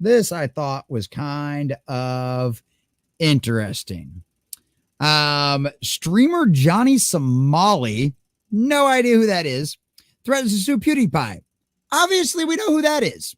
This I thought was kind of interesting. Streamer Johnny Somali, no idea who that is, threatens to sue PewDiePie. Obviously, we know who that is.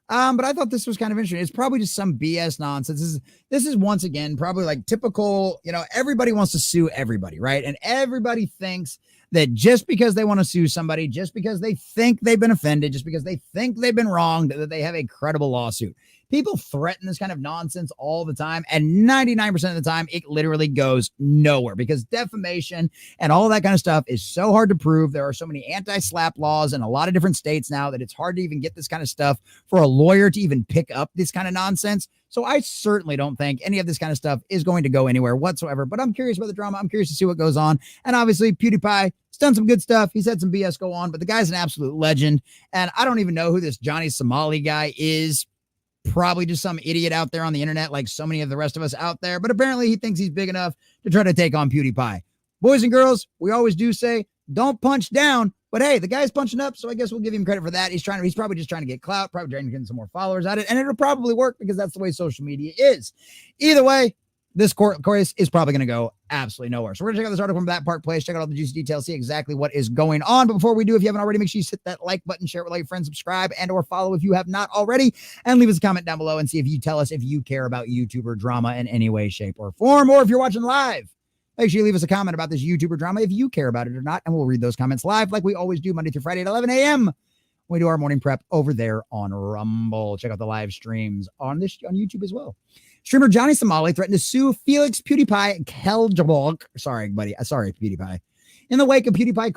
But I thought this was kind of interesting. It's probably just some BS nonsense. This is once again probably like typical, everybody wants to sue everybody, right? And everybody thinks that just because they want to sue somebody, just because they think they've been offended, just because they think they've been wronged, that they have a credible lawsuit. People threaten this kind of nonsense all the time, and 99% of the time, it literally goes nowhere because defamation and all that kind of stuff is so hard to prove. There are so many anti-slap laws in a lot of different states now that it's hard to even get this kind of stuff for a lawyer to even pick up this kind of nonsense. So I certainly don't think any of this kind of stuff is going to go anywhere whatsoever, but I'm curious about the drama. I'm curious to see what goes on. And obviously PewDiePie has done some good stuff. He's had some BS go on, but the guy's an absolute legend. And I don't even know who this Johnny Somali guy is. Probably just some idiot out there on the internet like so many of the rest of us out there, but apparently he thinks he's big enough to try to take on PewDiePie. Boys and girls, we always do say, don't punch down, but hey, the guy's punching up, so I guess we'll give him credit for that. He's probably just trying to get clout, probably trying to get some more followers at it, and it'll probably work because that's the way social media is. Either way, this course is probably going to go absolutely nowhere. So we're going to check out this article from That Park Place, check out all the juicy details, see exactly what is going on. But before we do, if you haven't already, make sure you hit that like button, share it with all your friends, subscribe, and or follow if you have not already, and leave us a comment down below and see if you tell us if you care about YouTuber drama in any way, shape, or form, or if you're watching live. Make sure you leave us a comment about this YouTuber drama if you care about it or not, and we'll read those comments live like we always do Monday through Friday at 11 a.m. We do our morning prep over there on Rumble. Check out the live streams on YouTube as well. Streamer Johnny Somali threatened to sue Felix, PewDiePie, Kjellberg. Sorry, buddy. Sorry, PewDiePie. In the wake of PewDiePie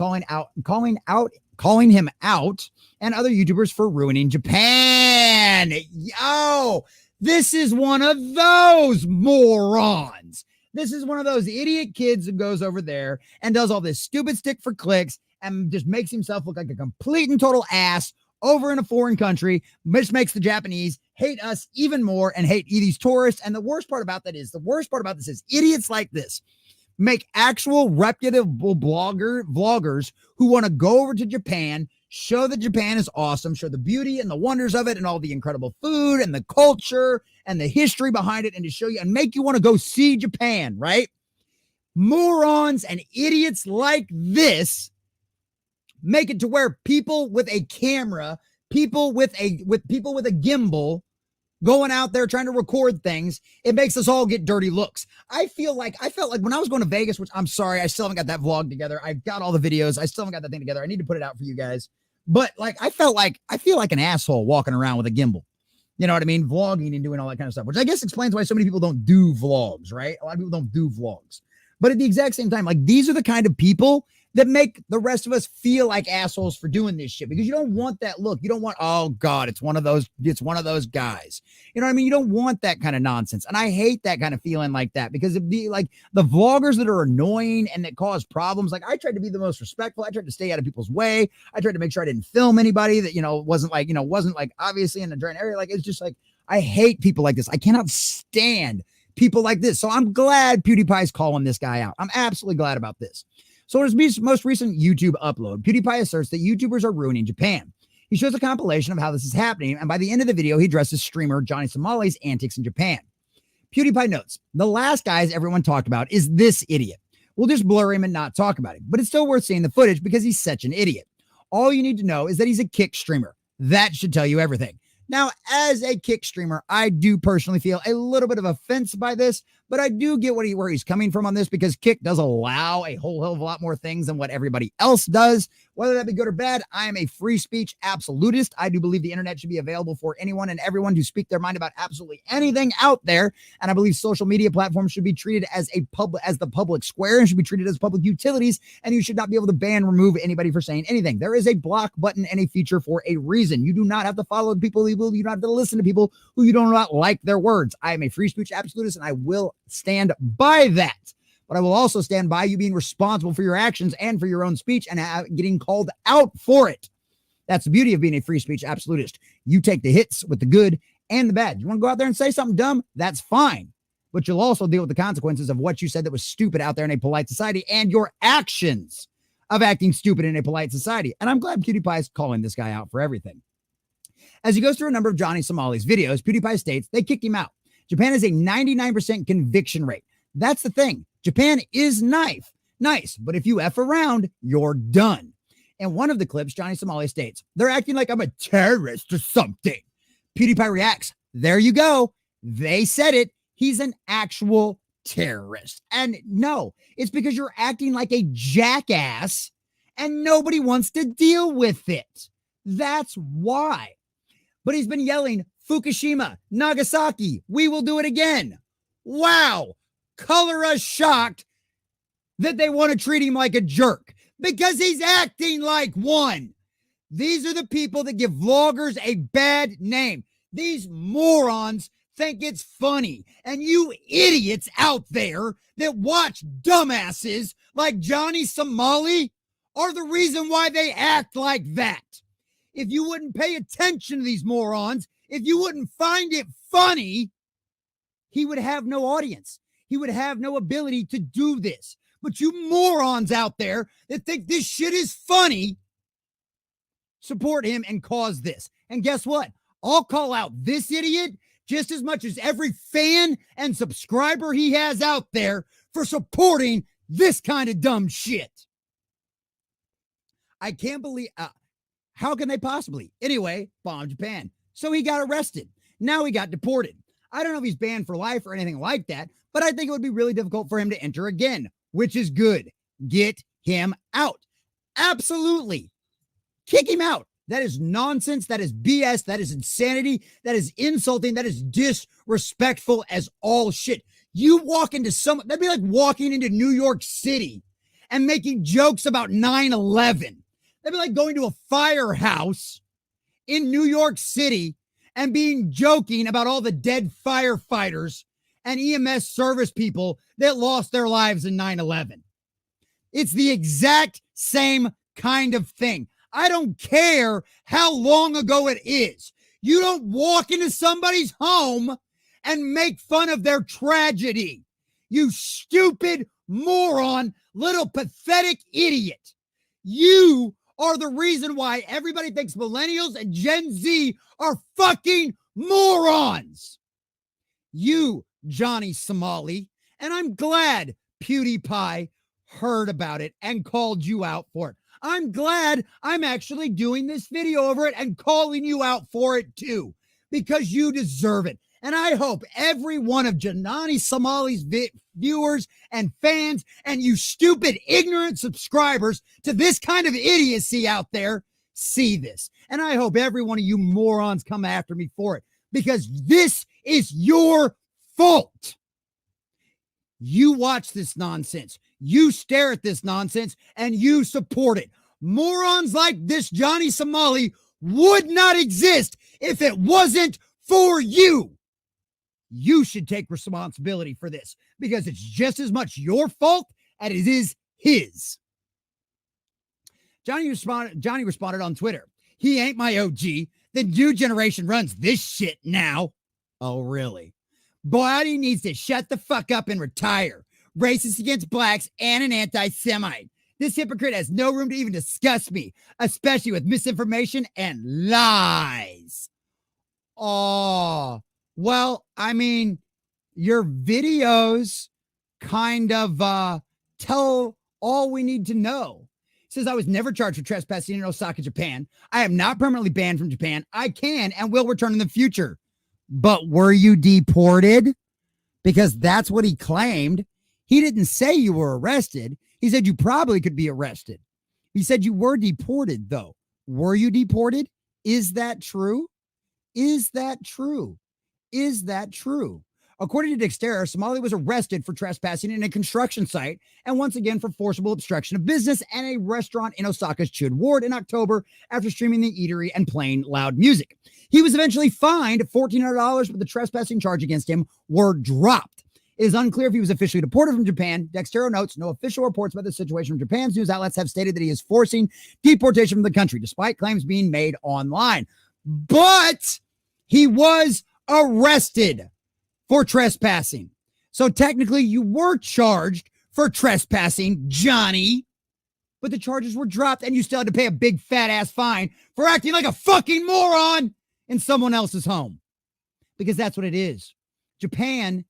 calling him out and other YouTubers for ruining Japan. Yo, this is one of those morons. This is one of those idiot kids who goes over there and does all this stupid stick for clicks and just makes himself look like a complete and total ass over in a foreign country, which makes the Japanese hate us even more and hate these tourists. And the worst part about this is idiots like this make actual reputable vloggers who want to go over to Japan, show that Japan is awesome, show the beauty and the wonders of it and all the incredible food and the culture and the history behind it, and to show you and make you want to go see Japan, right? Morons and idiots like this make it to where people with a camera, people with a gimbal going out there trying to record things, it makes us all get dirty looks. I felt like when I was going to Vegas, which I'm sorry, I still haven't got that vlog together. I've got all the videos. I still haven't got that thing together. I need to put it out for you guys. But I feel like an asshole walking around with a gimbal. You know what I mean? Vlogging and doing all that kind of stuff, which I guess explains why so many people don't do vlogs, right? A lot of people don't do vlogs. But at the exact same time, these are the kind of people that make the rest of us feel like assholes for doing this shit, because you don't want that look. You don't want, oh God, it's one of those guys. You know what I mean? You don't want that kind of nonsense. And I hate that kind of feeling like that, because of the vloggers that are annoying and that cause problems. I tried to be the most respectful. I tried to stay out of people's way. I tried to make sure I didn't film anybody that, wasn't obviously in a giant area. It's just I hate people like this. I cannot stand people like this. So I'm glad PewDiePie's calling this guy out. I'm absolutely glad about this. So in his most recent YouTube upload, PewDiePie asserts that YouTubers are ruining Japan. He shows a compilation of how this is happening, and by the end of the video, he addresses streamer Johnny Somali's antics in Japan. PewDiePie notes, the last guys everyone talked about is this idiot. We'll just blur him and not talk about him, but it's still worth seeing the footage because he's such an idiot. All you need to know is that he's a Kick streamer. That should tell you everything. Now, as a Kick streamer, I do personally feel a little bit of offense by this, but I do get where he's coming from on this, because Kick does allow a whole hell of a lot more things than what everybody else does. Whether that be good or bad, I am a free speech absolutist. I do believe the internet should be available for anyone and everyone to speak their mind about absolutely anything out there. And I believe social media platforms should be treated as the public square and should be treated as public utilities. And you should not be able to remove anybody for saying anything. There is a block button and a feature for a reason. You do not have to follow people. You don't have to listen to people who you do not like their words. I am a free speech absolutist, and I will stand by that. But I will also stand by you being responsible for your actions and for your own speech and getting called out for it. That's the beauty of being a free speech absolutist. You take the hits with the good and the bad. You want to go out there and say something dumb? That's fine. But you'll also deal with the consequences of what you said that was stupid out there in a polite society and your actions of acting stupid in a polite society. And I'm glad PewDiePie is calling this guy out for everything. As he goes through a number of Johnny Somali's videos, PewDiePie states they kicked him out. Japan has a 99% conviction rate. That's the thing. Japan is nice, but if you F around, you're done. In one of the clips, Johnny Somali states, they're acting like I'm a terrorist or something. PewDiePie reacts, there you go. They said it. He's an actual terrorist. And no, it's because you're acting like a jackass and nobody wants to deal with it. That's why. But he's been yelling, Fukushima, Nagasaki, we will do it again. Wow. Color us shocked that they want to treat him like a jerk because he's acting like one. These are the people that give vloggers a bad name. These morons think it's funny. And you idiots out there that watch dumbasses like Johnny Somali are the reason why they act like that. If you wouldn't pay attention to these morons, if you wouldn't find it funny, he would have no audience. He would have no ability to do this. But you morons out there that think this shit is funny, support him and cause this. And guess what? I'll call out this idiot just as much as every fan and subscriber he has out there for supporting this kind of dumb shit. I can't believe, how can they possibly? Anyway, bomb Japan. So he got arrested. Now he got deported. I don't know if he's banned for life or anything like that, but I think it would be really difficult for him to enter again, which is good. Get him out. Absolutely. Kick him out. That is nonsense. That is BS. That is insanity. That is insulting. That is disrespectful as all shit. You walk into that'd be like walking into New York City and making jokes about 9/11. That'd be like going to a firehouse in New York City and being joking about all the dead firefighters and EMS service people that lost their lives in 9/11. It's the exact same kind of thing. I don't care how long ago it is. You don't walk into somebody's home and make fun of their tragedy. You stupid moron, little pathetic idiot. You are the reason why everybody thinks millennials and Gen Z are fucking morons. You, Johnny Somali, and I'm glad PewDiePie heard about it and called you out for it. I'm glad I'm actually doing this video over it and calling you out for it too, because you deserve it. And I hope every one of Johnny Somali's viewers and fans and you stupid, ignorant subscribers to this kind of idiocy out there see this. And I hope every one of you morons come after me for it, because this is your fault. You watch this nonsense. You stare at this nonsense and you support it. Morons like this Johnny Somali would not exist if it wasn't for you. You should take responsibility for this because it's just as much your fault as it is his. Johnny responded on Twitter. He ain't my OG. The new generation runs this shit now. Oh, really? Boy, needs to shut the fuck up and retire. Racist against blacks and an anti-Semite. This hypocrite has no room to even discuss me, especially with misinformation and lies. Oh, well, I mean, your videos kind of tell all we need to know. It says I was never charged for trespassing in Osaka, Japan. I am not permanently banned from Japan. I can and will return in the future. But were you deported? Because that's what he claimed. He didn't say you were arrested. He said you probably could be arrested. He said you were deported, though. Were you deported? Is that true? Is that true? Is that true? According to Dexterra, Somali was arrested for trespassing in a construction site and once again for forcible obstruction of business and a restaurant in Osaka's Chud Ward in October after streaming the eatery and playing loud music. He was eventually fined $1,400, but the trespassing charge against him were dropped. It is unclear if he was officially deported from Japan. Dexterra notes no official reports about the situation from Japan's news outlets have stated that he is forcing deportation from the country, despite claims being made online. But he was arrested for trespassing. So technically you were charged for trespassing, Johnny, but the charges were dropped and you still had to pay a big fat ass fine for acting like a fucking moron. in someone else's home, because that's what it is. Japan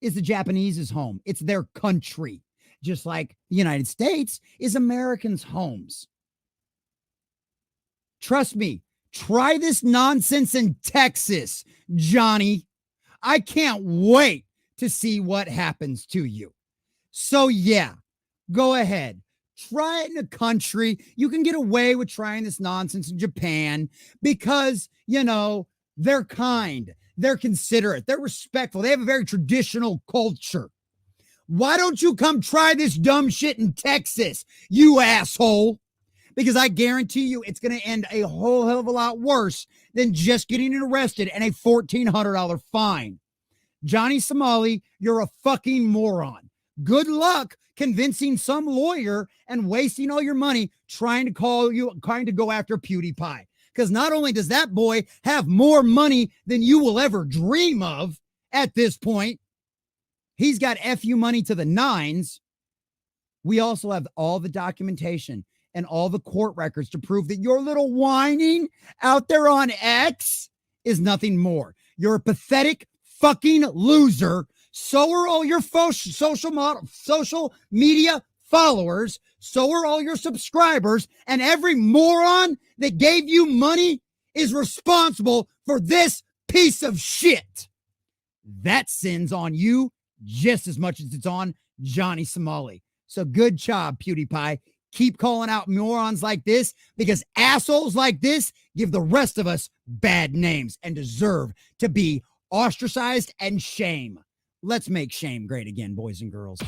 is the Japanese's home. It's their country, just like the United States is Americans' homes. Trust me, try this nonsense in Texas, Johnny. I can't wait to see what happens to you. So yeah, go ahead. Try it in a country. You can get away with trying this nonsense in Japan because, you know, they're kind, they're considerate, they're respectful. They have a very traditional culture. Why don't you come try this dumb shit in Texas, you asshole? Because I guarantee you it's going to end a whole hell of a lot worse than just getting arrested and a $1,400 fine. Johnny Somali, you're a fucking moron. Good luck convincing some lawyer and wasting all your money trying to go after PewDiePie. Because not only does that boy have more money than you will ever dream of at this point, he's got FU money to the nines. We also have all the documentation and all the court records to prove that your little whining out there on X is nothing more. You're a pathetic fucking loser. So are all your social media followers. So are all your subscribers. And every moron that gave you money is responsible for this piece of shit. That sin's on you just as much as it's on Johnny Somali. So good job, PewDiePie. Keep calling out morons like this, because assholes like this give the rest of us bad names and deserve to be ostracized and shame. Let's make shame great again, boys and girls.